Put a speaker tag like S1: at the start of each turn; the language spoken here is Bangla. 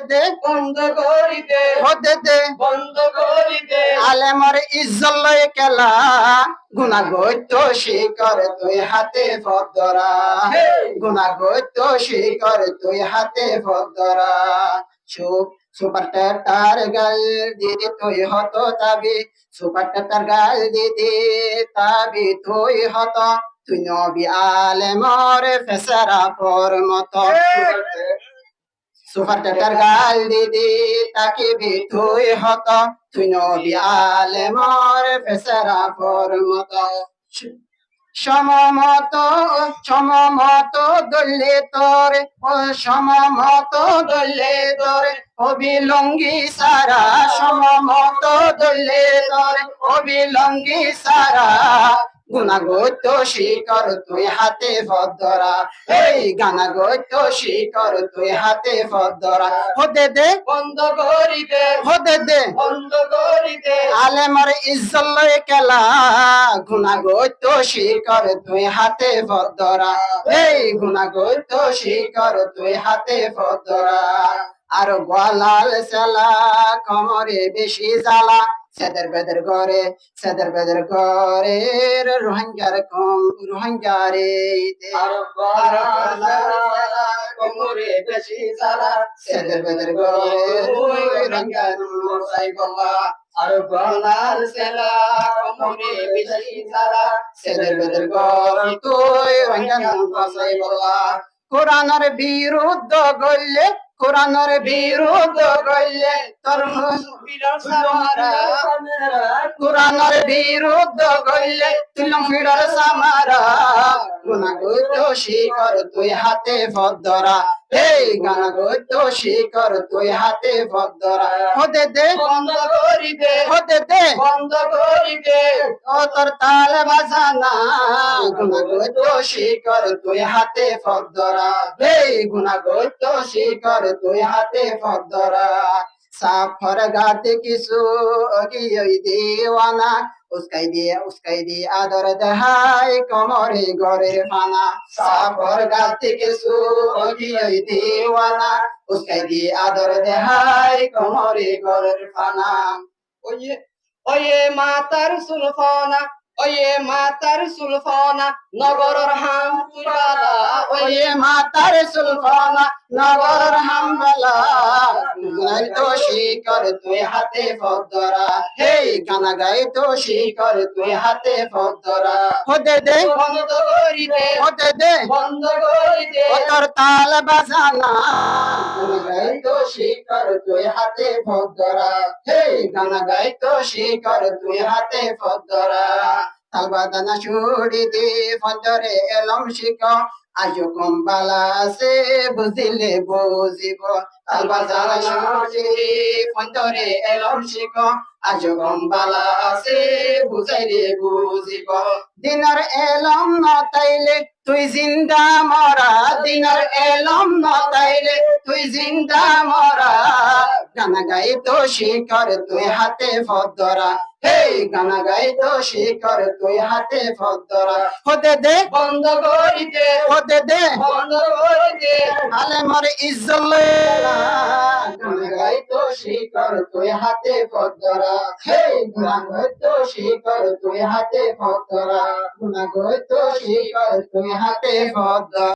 S1: দে
S2: বন্ধ করিতে
S1: হতে দে
S2: বন্ধ করিতে
S1: আলেমর ইজ্জত লয়ে কেলা গুনাহ গইত শিকর তুই হাতে ফদরা গুনাহ গইত শিকর তুই হাতে ফদরা চুপ সুপার টাটার গাল দিদি তুই হত তাবি সুপার টাটার গাল দিদি তাবি তুই হত তুই নবী আলেমর ফেসারা পর মত সুপার টাটার গাল দিদি তাকে বি তুই হত তুই নবী আলেমর ফেসারা পর মত সমমত দলে তোরে ও সমমত দলে তোরে অবিলঙ্গি সারা সমমত দলে তোরে অবিলঙ্গি সারা গুনাহ গইত শিকর তুই হাতে ফদরা এই গানা গইত শিকর তুই হাতে ফদরা হতে দে
S2: বন্ধ করিতে
S1: হতে দে
S2: বন্ধ করিতে
S1: আলেমর ইজ্জত লয়ে কেলা গুনাহ গইত শিকর তুই হাতে ফদরা এই গুনাহ গইত শিকর তুই হাতে ফদরা আর গোলাল সালা কমরে বেশি জ্বালা সেদের বেদের করে রোহিঙ্গার কম রোহিঙ্গারে
S2: আর বালা কোমরে বেশি জ্বালা
S1: সেদের বেদের করে
S2: ওই রঙ্গার মোসাই বাবা আর গলার সেলা কোমরে বেশি জ্বালা
S1: সেদের বেদের করে তুই রোহিঙ্গার মোসাই বাবা কোরআনের বিরুদ্ধ গইলে কোরআনের বিরুদ্ধ গইলে তোর
S2: বিরাট সামারা
S1: কোরআনের বিরুদ্ধ গইলে তুলম ফিরার সামারা গুনাহ গইত শিকর তুই হাতে ফদরা এই গানা গইত শিকর তুই হাতে ফদরা হতে দে
S2: বন্ধ করিতে
S1: হতে দে
S2: বন্ধ করিতে
S1: ও তোর তাল বাজানা গুনাহ গইত শিকর তুই হাতে ফদরা এই গুনাহ গইত শিকর তুই হাতে ফদরা সাফর গাতে কিছু অগিয়ে দেওয়ানা উস্কাই দিয়ে আদর দেহাই কমরে গরে ফানা সাফর গাতে কিছু অগিয়ে দেওয়ানা উস্কাই দিয়ে আদর দেহাই কমরে গরে ফানা
S2: ওয়ে ওয়ে মাতার সুলফানা ওয়ে মাতার সুলফানা নগরর হাম তুরালা
S1: ওয়ে মাতার সুলফানা নগর হামলা গাই তো শিকর তুই হাতে ফদরা হে গানা গাই তো শিকর তুই হাতে ফদরা হতে দে
S2: বন্ধ করিতে
S1: হতে দে
S2: বন্ধ করিতে
S1: ও তোর তাল বাজানা গাই তো শিকর তুই হাতে ফদরা হে গানা গাই তো শিকর তুই হাতে ফদরা তাল বাজানা ছুড়ি দে ফদরে এলম শিক আজো কম্বালা আছে বুঝিলে বুঝিব তাল বাজানা ছুড়ি ফদরে এলম শিক আজো কম্বালা আছে বুঝাইলে বুঝিব দিনার এলম নতাইলে তুই জিন্দা মরা দিনার এলম নতাইলে তুই জিন্দা মরা গানা গাই তো শিকর তুই হাতে ফদরা হে গানা গাই তো শিকর তুই হাতে ফদরা হতে দে
S2: বন্ধ করিতে
S1: হতে দে
S2: বন্ধ করিতে
S1: আলেমর ইজ্জত লইলা গানা গাই তো শিকর তুই হাতে ফদরা হে গানা গাই তো শিকর তুই হাতে ফদরা গুনাহ গাই তো শিকর তুই হাতে ফদরা